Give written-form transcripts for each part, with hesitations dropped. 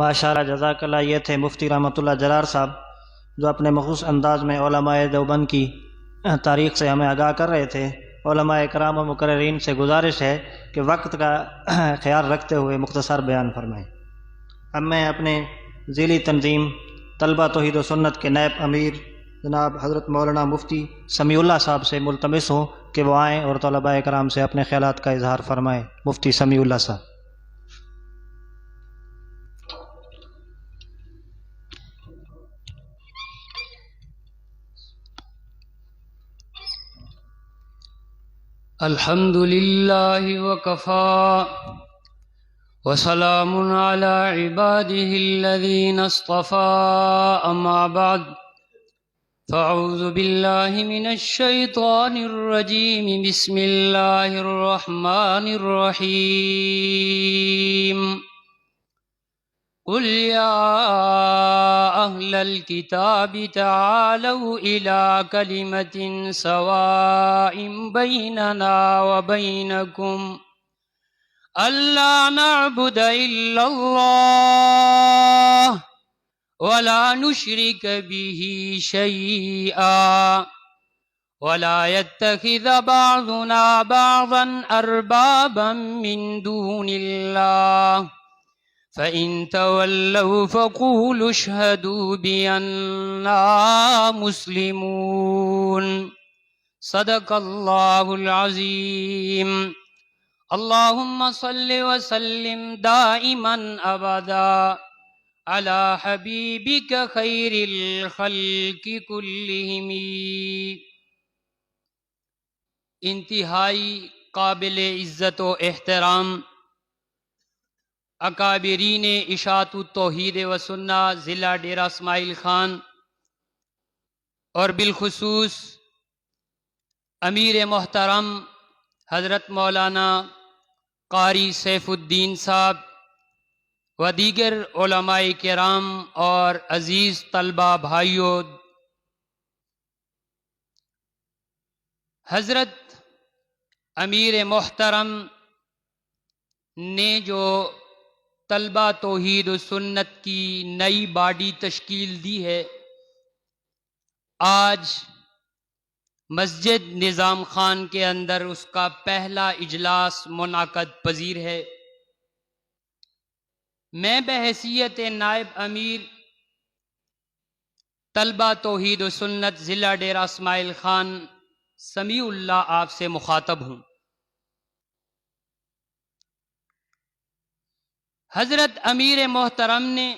ماشاءاللہ، جزاک اللہ۔ یہ تھے مفتی رحمۃ اللہ جرار صاحب، جو اپنے مخصوص انداز میں علماء دیوبند کی تاریخ سے ہمیں آگاہ کر رہے تھے۔ علماء کرام و مقررین سے گزارش ہے کہ وقت کا خیال رکھتے ہوئے مختصر بیان فرمائیں۔ اب میں اپنے ذیلی تنظیم طلبہ توحید و سنت کے نائب امیر جناب حضرت مولانا مفتی سمیع اللہ صاحب سے ملتمس ہوں کہ وہ آئیں اور طلباء کرام سے اپنے خیالات کا اظہار فرمائیں۔ مفتی سمیع اللہ صاحب۔ الحمد لله وكفى وسلام على عباده الذين اصطفى أما بعد فأعوذ بالله من الشيطان الرجيم بسم الله الرحمن الرحيم قل يا أهل الكتاب تعالوا إلى كلمة سواء بيننا وبينكم ألا نعبد إلا الله ولا نشرك به شيئا ولا يتخذ بعضنا بعضا أربابا من دون الله فإن تولوا فقولوا اشهدوا بأننا مسلمون صدق الله العظيم اللهم صل وسلم دائما أبدا على حبيبك خير الخلق كلهم۔ انتہائی قابل عزت و احترام اکابرین اشاعت التوحید و سنہ ضلع ڈیرہ اسماعیل خان، اور بالخصوص امیر محترم حضرت مولانا قاری سیف الدین صاحب و دیگر علماء کرام اور عزیز طلبہ بھائیوں، حضرت امیر محترم نے جو طلبہ توحید و سنت کی نئی باڈی تشکیل دی ہے، آج مسجد نظام خان کے اندر اس کا پہلا اجلاس منعقد پذیر ہے۔ میں بحیثیت نائب امیر طلبہ توحید و سنت ضلع ڈیرہ اسماعیل خان سمیع اللہ آپ سے مخاطب ہوں۔ حضرت امیر محترم نے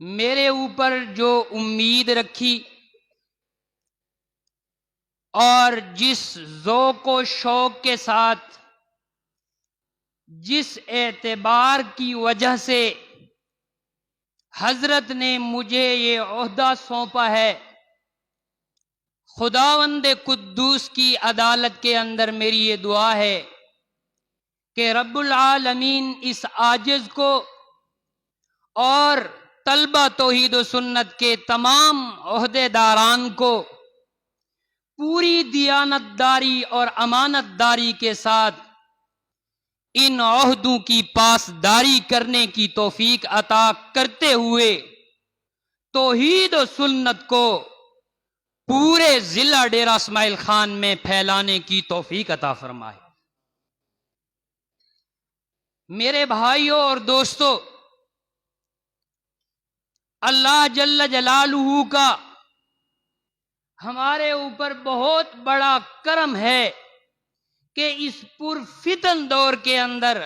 میرے اوپر جو امید رکھی اور جس ذوق و شوق کے ساتھ، جس اعتبار کی وجہ سے حضرت نے مجھے یہ عہدہ سونپا ہے، خداوند قدوس کی عدالت کے اندر میری یہ دعا ہے کہ رب العالمین اس عاجز کو اور طلبہ توحید و سنت کے تمام عہدے داران کو پوری دیانتداری اور امانت داری کے ساتھ ان عہدوں کی پاسداری کرنے کی توفیق عطا کرتے ہوئے توحید و سنت کو پورے ضلع ڈیرہ اسماعیل خان میں پھیلانے کی توفیق عطا فرمائے۔ میرے بھائیوں اور دوستو، اللہ جل جلالہ کا ہمارے اوپر بہت بڑا کرم ہے کہ اس پرفتن دور کے اندر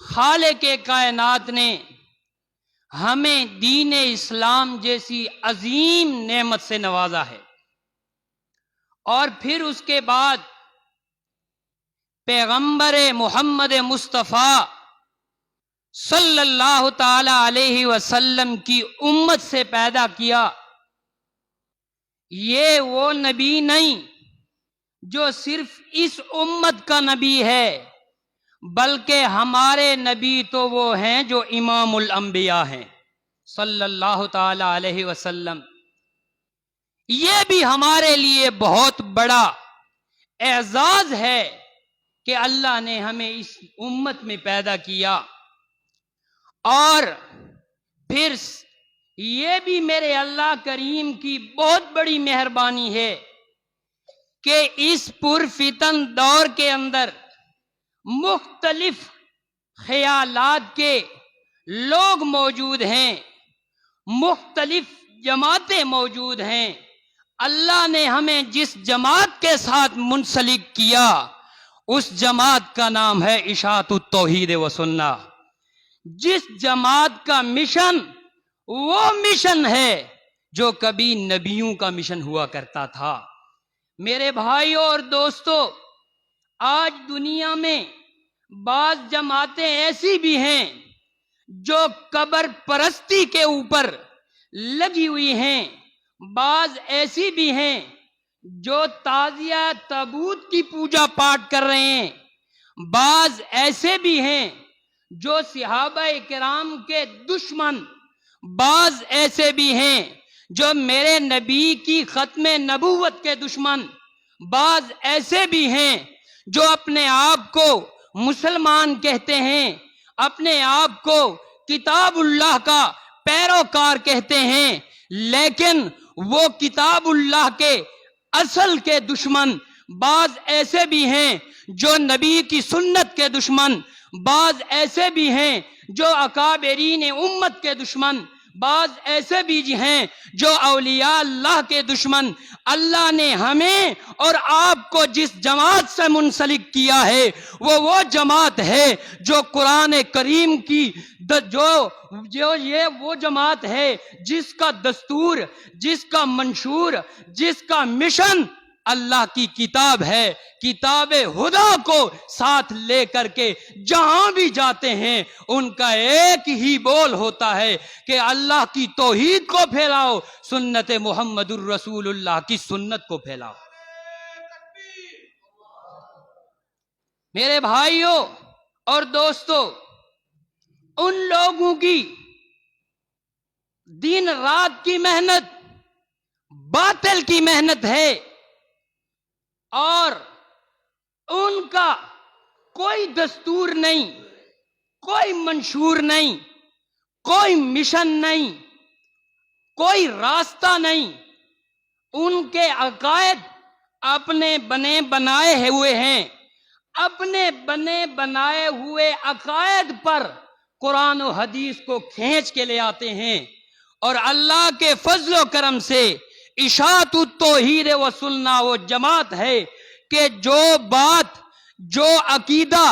خالق کائنات نے ہمیں دین اسلام جیسی عظیم نعمت سے نوازا ہے، اور پھر اس کے بعد پیغمبر محمد مصطفیٰ صلی اللہ تعالی علیہ وسلم کی امت سے پیدا کیا۔ یہ وہ نبی نہیں جو صرف اس امت کا نبی ہے، بلکہ ہمارے نبی تو وہ ہیں جو امام الانبیاء ہیں صلی اللہ تعالی علیہ وسلم۔ یہ بھی ہمارے لیے بہت بڑا اعزاز ہے کہ اللہ نے ہمیں اس امت میں پیدا کیا، اور پھر یہ بھی میرے اللہ کریم کی بہت بڑی مہربانی ہے کہ اس پرفتن دور کے اندر مختلف خیالات کے لوگ موجود ہیں، مختلف جماعتیں موجود ہیں۔ اللہ نے ہمیں جس جماعت کے ساتھ منسلک کیا اس جماعت کا نام ہے اشاعت التوحید و سنہ۔ جس جماعت کا مشن وہ مشن ہے جو کبھی نبیوں کا مشن ہوا کرتا تھا۔ میرے بھائیوں اور دوستو، آج دنیا میں بعض جماعتیں ایسی بھی ہیں جو قبر پرستی کے اوپر لگی ہوئی ہیں، بعض ایسی بھی ہیں جو تعزیہ تابوت کی پوجا پاٹ کر رہے ہیں، بعض ایسے بھی ہیں جو صحابہ کرام کے دشمن، بعض ایسے بھی ہیں جو میرے نبی کی ختم نبوت کے دشمن، بعض ایسے بھی ہیں جو اپنے آپ کو مسلمان کہتے ہیں، اپنے آپ کو کتاب اللہ کا پیروکار کہتے ہیں، لیکن وہ کتاب اللہ کے اصل کے دشمن۔ بعض ایسے بھی ہیں جو نبی کی سنت کے دشمن، بعض ایسے بھی ہیں جو اکابرین امت کے دشمن، بعض ایسے بھی ہیں جو اولیاء اللہ کے دشمن۔ اللہ نے ہمیں اور آپ کو جس جماعت سے منسلک کیا ہے وہ جماعت ہے جو قرآن کریم کی وہ جماعت ہے جس کا دستور، جس کا منشور، جس کا مشن اللہ کی کتاب ہے۔ کتاب خدا کو ساتھ لے کر کے جہاں بھی جاتے ہیں ان کا ایک ہی بول ہوتا ہے کہ اللہ کی توحید کو پھیلاؤ، سنت محمد الرسول اللہ کی سنت کو پھیلاؤ۔ میرے بھائیوں اور دوستو، ان لوگوں کی دن رات کی محنت باطل کی محنت ہے اور ان کا کوئی دستور نہیں، کوئی منشور نہیں، کوئی مشن نہیں، کوئی راستہ نہیں۔ ان کے عقائد اپنے بنے بنائے ہوئے ہیں، اپنے بنے بنائے ہوئے عقائد پر قرآن و حدیث کو کھینچ کے لے آتے ہیں، اور اللہ کے فضل و کرم سے اشاعت التوحید و سنہ وہ جماعت ہے کہ جو بات، جو عقیدہ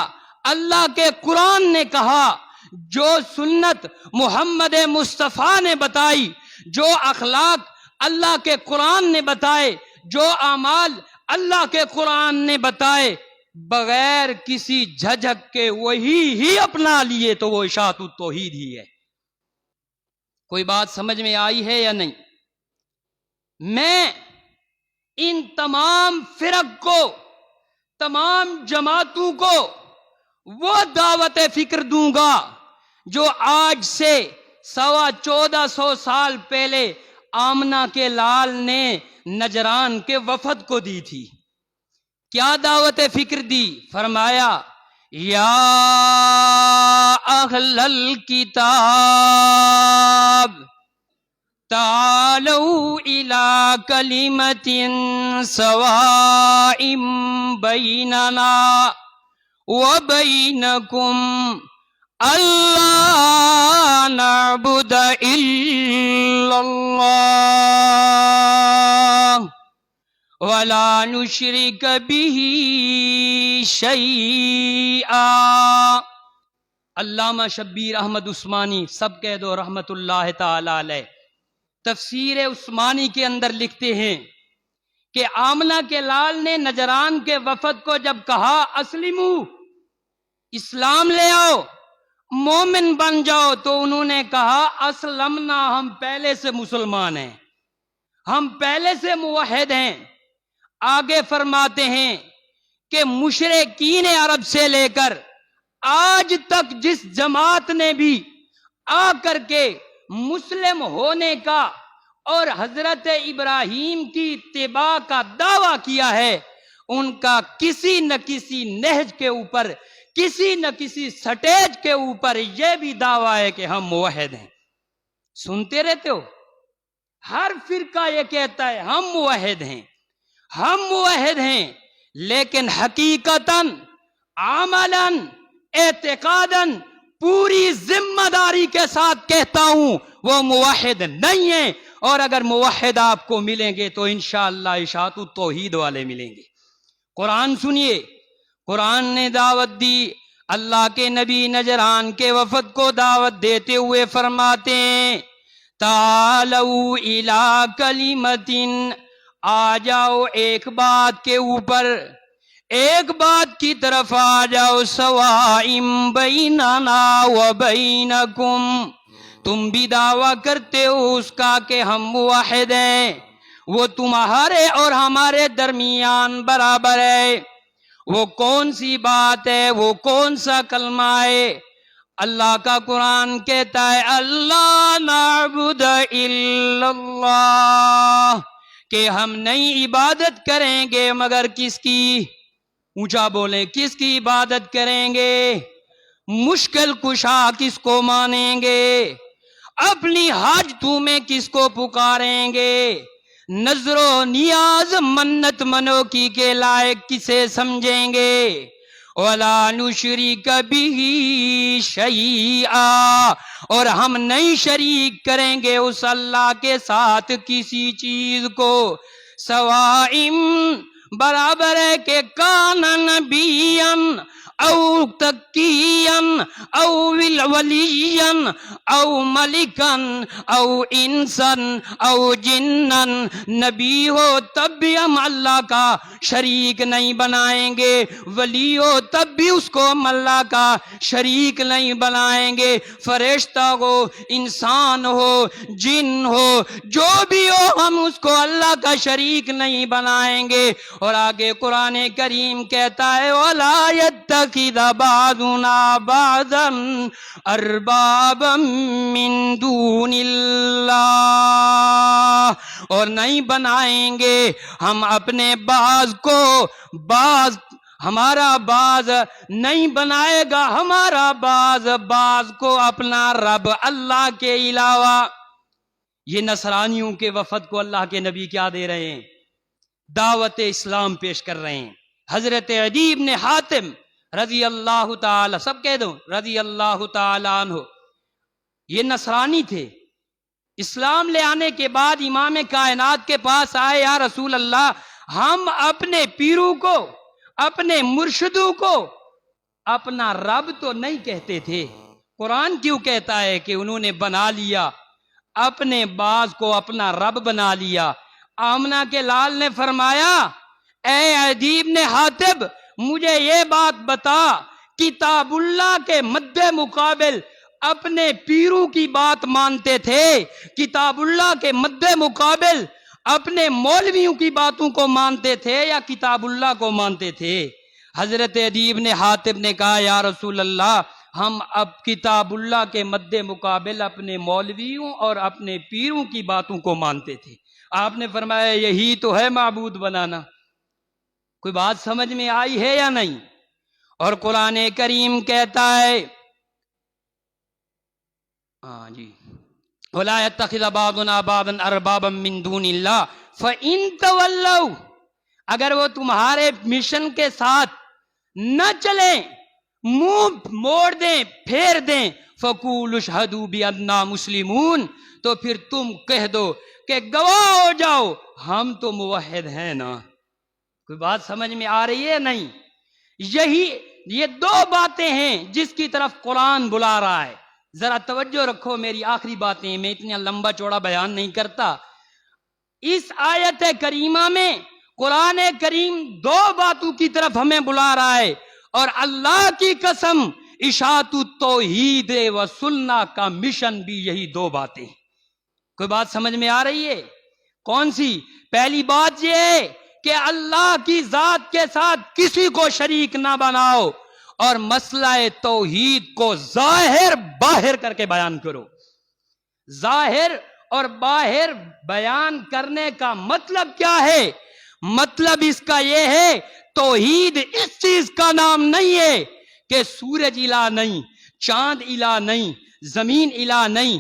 اللہ کے قرآن نے کہا، جو سنت محمد مصطفیٰ نے بتائی، جو اخلاق اللہ کے قرآن نے بتائے، جو اعمال اللہ کے قرآن نے بتائے، بغیر کسی جھجک کے وہی ہی اپنا لیے تو وہ اشاعت التوحید ہی ہے۔ کوئی بات سمجھ میں آئی ہے یا نہیں؟ میں ان تمام فرق کو، تمام جماعتوں کو وہ دعوت فکر دوں گا جو آج سے 1450 سال پہلے آمنہ کے لال نے نجران کے وفد کو دی تھی۔ کیا دعوت فکر دی؟ فرمایا یا اہل الکتاب تعالوا الی کلمۃ سواء بیننا وبینکم اللہ نعبد الا اللہ ولا نشرک به شیئا۔ علامہ شبیر احمد عثمانی سب کہہ دو رحمت اللہ تعالی علیہ، تفسیر عثمانی کے اندر لکھتے ہیں کہ آمنہ کے لال نے نجران کے وفد کو جب کہا اسلمو، اسلام لے آؤ، مومن بن جاؤ، تو انہوں نے کہا اسلمنا، ہم پہلے سے مسلمان ہیں، ہم پہلے سے موحد ہیں۔ آگے فرماتے ہیں کہ مشرکین عرب سے لے کر آج تک جس جماعت نے بھی آ کر کے مسلم ہونے کا اور حضرت ابراہیم کی اتباع کا دعویٰ کیا ہے، ان کا کسی نہ کسی نہج کے اوپر، کسی نہ کسی سٹیج کے اوپر یہ بھی دعویٰ ہے کہ ہم موحد ہیں. سنتے رہتے ہو ہر فرقہ یہ کہتا ہے ہم موحد ہیں، ہم موحد ہیں، لیکن حقیقتاً عملاً اعتقاداً پوری ذمہ داری کے ساتھ کہتا ہوں وہ موحد نہیں ہے. اور اگر موحد آپ کو ملیں گے تو انشاءاللہ اشاعت التوحید والے ملیں گے. قرآن سنیے، قرآن نے دعوت دی. اللہ کے نبی نجران کے وفد کو دعوت دیتے ہوئے فرماتے ہیں تعالوا الی کلمۃ، آ جاؤ ایک بات کے اوپر، ایک بات کی طرف آ جاؤ، سوائم بیننا و بینکم، تم بھی دعویٰ کرتے ہو اس کا کہ ہم موحد ہیں، وہ تمہارے اور ہمارے درمیان برابر ہے. وہ کون سی بات ہے، وہ کون سا کلمہ ہے؟ اللہ کا قرآن کہتا ہے اللہ نعبد الا اللہ، کہ ہم نہیں عبادت کریں گے مگر کس کی؟ اونچا بولیں، کس کی عبادت کریں گے؟ مشکل کشا کس کو مانیں گے؟ اپنی حاجتوں میں کس کو پکاریں گے؟ نظر و نیاز منت منوکی کے لائق کسے سمجھیں گے؟ وَلَا نُشْرِكَ بِهِ شَيْئًا، اور ہم نہیں شریک کریں گے اس اللہ کے ساتھ کسی چیز کو. سوائم، برابر ہے کہ کان نبیًا او تقیًا او ولیًا او ملکًا او انسًا او جنًا، نبی ہو تب بھی ہم اللہ کا شریک نہیں بنائیں گے، ولی ہو تب بھی اس کو ہم اللہ کا شریک نہیں بنائیں گے، فرشتہ ہو، انسان ہو، جن ہو، جو بھی ہو ہم اس کو اللہ کا شریک نہیں بنائیں گے. اور آگے قرآن کریم کہتا ہے وَلَا يَتَّخِذَ بَعْضُنَا بَعْضًا أَرْبَابًا مِّن دُونِ اللَّهِ، اور نہیں بنائیں گے ہم اپنے بعض کو، بعض ہمارا بعض نہیں بنائے گا ہمارا بعض کو اپنا رب اللہ کے علاوہ. یہ نصرانیوں کے وفد کو اللہ کے نبی کیا دے رہے ہیں؟ دعوت اسلام پیش کر رہے ہیں. حضرت عدی بن حاتم رضی اللہ تعالی، سب کہہ دو رضی اللہ تعالی عنہ، یہ نصرانی تھے. اسلام لے آنے کے بعد امام کائنات کے پاس آئے، یا رسول اللہ ہم اپنے پیروں کو، اپنے مرشدوں کو اپنا رب تو نہیں کہتے تھے، قرآن کیوں کہتا ہے کہ انہوں نے بنا لیا اپنے باز کو اپنا رب بنا لیا؟ آمنہ کے لال نے فرمایا اے عدی بن حاتم مجھے یہ بات بتا، کتاب اللہ کے مد مقابل اپنے پیروں کی بات مانتے تھے، کتاب اللہ کے مد مقابل اپنے مولویوں کی باتوں کو مانتے تھے یا کتاب اللہ کو مانتے تھے؟ حضرت عدی بن حاتم نے کہا یا رسول اللہ ہم اب کتاب اللہ کے مد مقابل اپنے مولویوں اور اپنے پیروں کی باتوں کو مانتے تھے. آپ نے فرمایا یہی تو ہے معبود بنانا. کوئی بات سمجھ میں آئی ہے یا نہیں؟ اور قرآن کریم کہتا ہے جی وَلَا يَتَّخِذَ بَعْضُنَا بَعْضًا أَرْبَابًا مِّن دُونِ اللَّهِ فَإِن تَوَلَّوْا، اگر وہ تمہارے مشن کے ساتھ نہ چلیں، منہ موڑ دیں، پھیر دیں، فَقُولُوا اشْهَدُوا بِأَنَّا مُسْلِمُونَ، تو پھر تم کہہ دو کہ گواہ ہو جاؤ ہم تو موحد ہیں نا. کوئی بات سمجھ میں آ رہی ہے نہیں؟ یہ دو باتیں ہیں جس کی طرف قرآن بلا رہا ہے. ذرا توجہ رکھو، میری آخری باتیں، میں اتنا لمبا چوڑا بیان نہیں کرتا. اس آیت کریمہ میں قرآن کریم دو باتوں کی طرف ہمیں بلا رہا ہے، اور اللہ کی قسم اشاعت التوحید و سنہ کا مشن بھی یہی دو باتیں. کوئی بات سمجھ میں آ رہی ہے؟ کون سی؟ پہلی بات یہ ہے کہ اللہ کی ذات کے ساتھ کسی کو شریک نہ بناؤ، اور مسئلہ توحید کو ظاہر باہر کر کے بیان کرو. ظاہر اور باہر بیان کرنے کا مطلب کیا ہے؟ مطلب اس کا یہ ہے توحید اس چیز کا نام نہیں ہے کہ سورج الہ نہیں، چاند الہ نہیں، زمین الہ نہیں،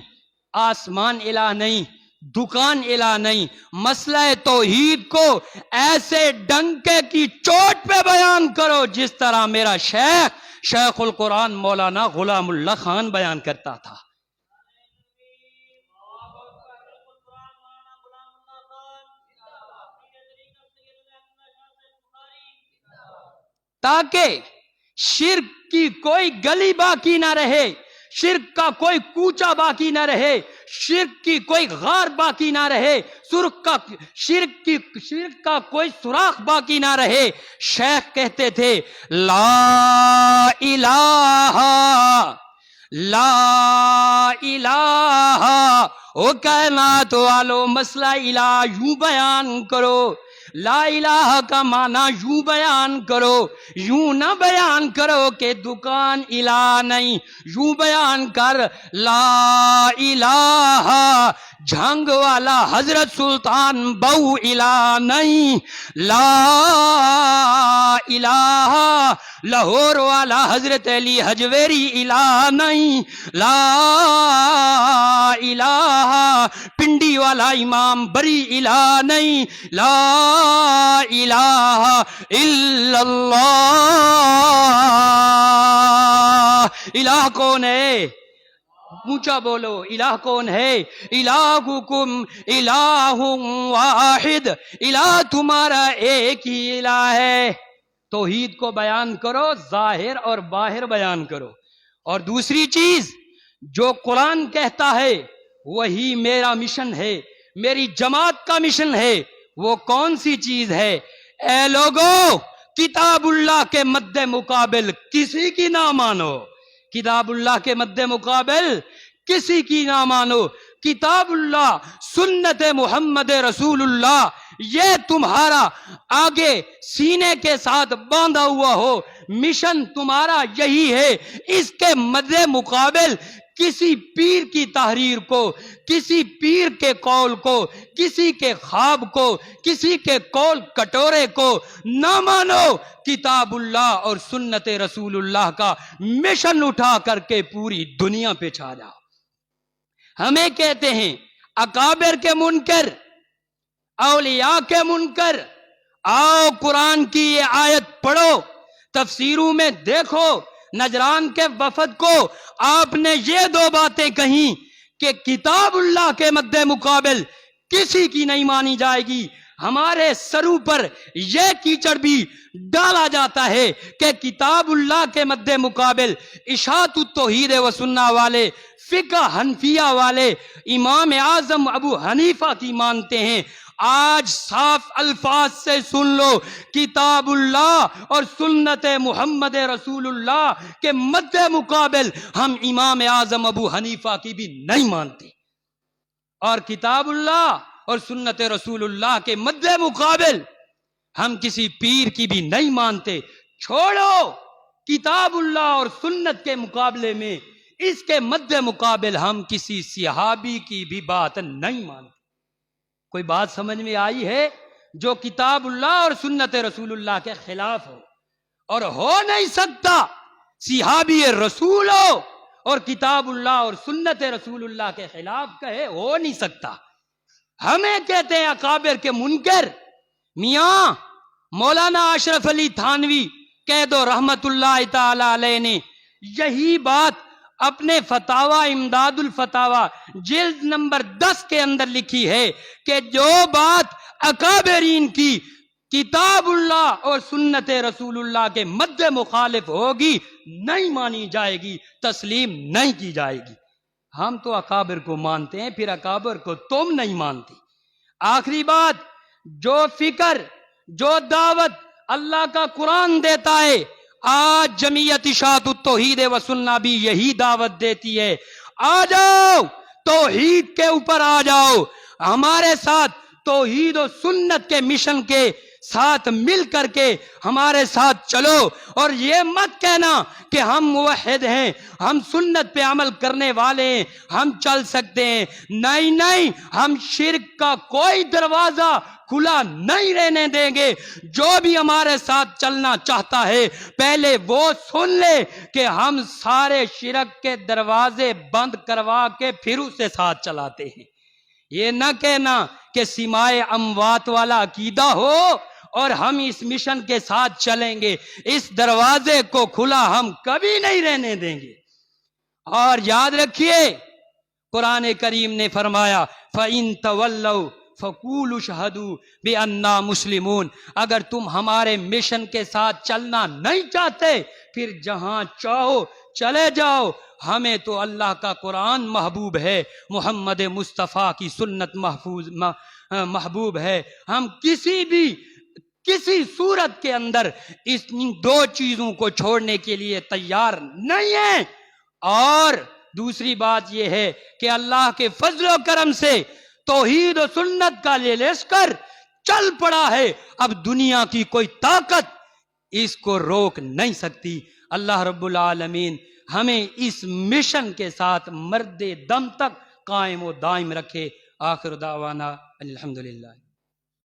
آسمان الہ نہیں، دکان الہ نہیں. مسئلہ توحید کو ایسے ڈنکے کی چوٹ پہ بیان کرو جس طرح میرا شیخ القرآن مولانا غلام اللہ خان بیان کرتا تھا. تاکہ شرک کی کوئی گلی باقی نہ رہے، شرک کا کوئی کوچہ باقی نہ رہے، شرک کی کوئی غار باقی نہ رہے، شرک کا کوئی سوراخ باقی نہ رہے. شیخ کہتے تھے لا الہ لا الہ. او کائنات والو، مسئلہ الہ یوں بیان کرو، لا الہ کا معنی یوں بیان کرو، یوں نہ بیان کرو کہ دکان الہ نہیں، یوں بیان کر لا الہ جھنگ والا حضرت سلطان بہو الہ نہیں، لا الہ لاہور والا حضرت علی حجویری الہ نہیں، لا الہ پنڈی والا امام بری الہ نہیں، لا الہ الا اللہ. الہ کون ہے؟ اونچا بولو، الہ کون ہے؟ الہکم الہ واحد، الہ تمہارا ایک ہی الہ ہے. توحید کو بیان کرو، ظاہر اور باہر بیان کرو. اور دوسری چیز جو قرآن کہتا ہے وہی میرا مشن ہے، میری جماعت کا مشن ہے. وہ کون سی چیز ہے؟ اے لوگو، کتاب اللہ کے مد مقابل کسی کی نہ مانو، کتاب اللہ کے مد مقابل کسی کی نہ مانو. کتاب اللہ، سنت محمد رسول اللہ، یہ تمہارا آگے سینے کے ساتھ باندھا ہوا ہو، مشن تمہارا یہی ہے. اس کے مد مقابل کسی پیر کی تحریر کو، کسی پیر کے قول کو، کسی کے خواب کو، کسی کے قول کٹورے کو نہ مانو. کتاب اللہ اور سنت رسول اللہ کا مشن اٹھا کر کے پوری دنیا پہ چھا جاؤ. ہمیں کہتے ہیں اکابر کے منکر، اولیاء کے منکر. آؤ قرآن کی یہ آیت پڑھو، تفسیروں میں دیکھو. نجران کے وفد کو آپ نے یہ دو باتیں کہیں کہ کتاب اللہ کے مد مقابل کسی کی نہیں مانی جائے گی. ہمارے سروں پر یہ کیچڑ بھی ڈالا جاتا ہے کہ کتاب اللہ کے مد مقابل اشاعت التوحید و سنہ والے، فقہ حنفیہ والے امام اعظم ابو حنیفہ کی مانتے ہیں. آج صاف الفاظ سے سن لو، کتاب اللہ اور سنت محمد رسول اللہ کے مد مقابل ہم امام اعظم ابو حنیفہ کی بھی نہیں مانتے، اور کتاب اللہ اور سنت رسول اللہ کے مد مقابل ہم کسی پیر کی بھی نہیں مانتے. چھوڑو کتاب اللہ اور سنت کے مقابلے میں، اس کے مد مقابل ہم کسی صحابی کی بھی بات نہیں مانتے. کوئی بات سمجھ میں آئی ہے جو کتاب اللہ اور سنت رسول اللہ کے خلاف ہو؟ اور ہو نہیں سکتا. صحابی رسول ہو اور کتاب اللہ اور سنت رسول اللہ کے خلاف کہے، ہو نہیں سکتا. ہمیں کہتے ہیں اکابر کے منکر. میاں مولانا اشرف علی تھانوی قید و رحمت اللہ تعالی علیہ نے یہی بات اپنے فتاوی امداد الفتاوی جلد نمبر 10 کے اندر لکھی ہے کہ جو بات اکابرین کی کتاب اللہ اور سنت رسول اللہ کے مد مخالف ہوگی نہیں مانی جائے گی، تسلیم نہیں کی جائے گی. ہم تو اکابر کو مانتے ہیں، پھر اکابر کو تم نہیں مانتے. آخری بات، جو فکر، جو دعوت اللہ کا قرآن دیتا ہے، آج جمعیت اشاعت التوحید و سنہ بھی یہی دعوت دیتی ہے. آ جاؤ، توحید کے اوپر آ جاؤ، ہمارے ساتھ توحید و سنت کے مشن کے ساتھ مل کر کے ہمارے ساتھ چلو. اور یہ مت کہنا کہ ہم موحد ہیں، ہم سنت پہ عمل کرنے والے ہیں، ہم چل سکتے ہیں. نہیں نہیں، ہم شرک کا کوئی دروازہ کھلا نہیں رہنے دیں گے۔ جو بھی ہمارے ساتھ چلنا چاہتا ہے پہلے وہ سن لے کہ ہم سارے شرک کے دروازے بند کروا کے پھر اسے ساتھ چلاتے ہیں۔ یہ نہ کہنا کہ سمائے اموات والا عقیدہ ہو اور ہم اس مشن کے ساتھ چلیں گے، اس دروازے کو کھلا ہم کبھی نہیں رہنے دیں گے۔ اور یاد رکھیے قرآن کریم نے فرمایا فَإِن تَوَلَّوْا فَقُولُوا اشْهَدُوا بِأَنَّا مُسْلِمُونَ، اگر تم ہمارے مشن کے ساتھ چلنا نہیں چاہتے پھر جہاں چاہو چلے جاؤ، ہمیں تو اللہ کا قرآن محبوب ہے، محمد مصطفیٰ کی سنت محبوب ہے، ہم کسی صورت کے اندر ان دو چیزوں کو چھوڑنے کے لیے تیار نہیں ہیں۔ اور دوسری بات یہ ہے کہ اللہ کے فضل و کرم سے توحید و سنت کا یہ لشکر چل پڑا ہے، اب دنیا کی کوئی طاقت اس کو روک نہیں سکتی۔ اللہ رب العالمین ہمیں اس مشن کے ساتھ مرد دم تک قائم و دائم رکھے۔ آخر دعوانا الحمدللہ۔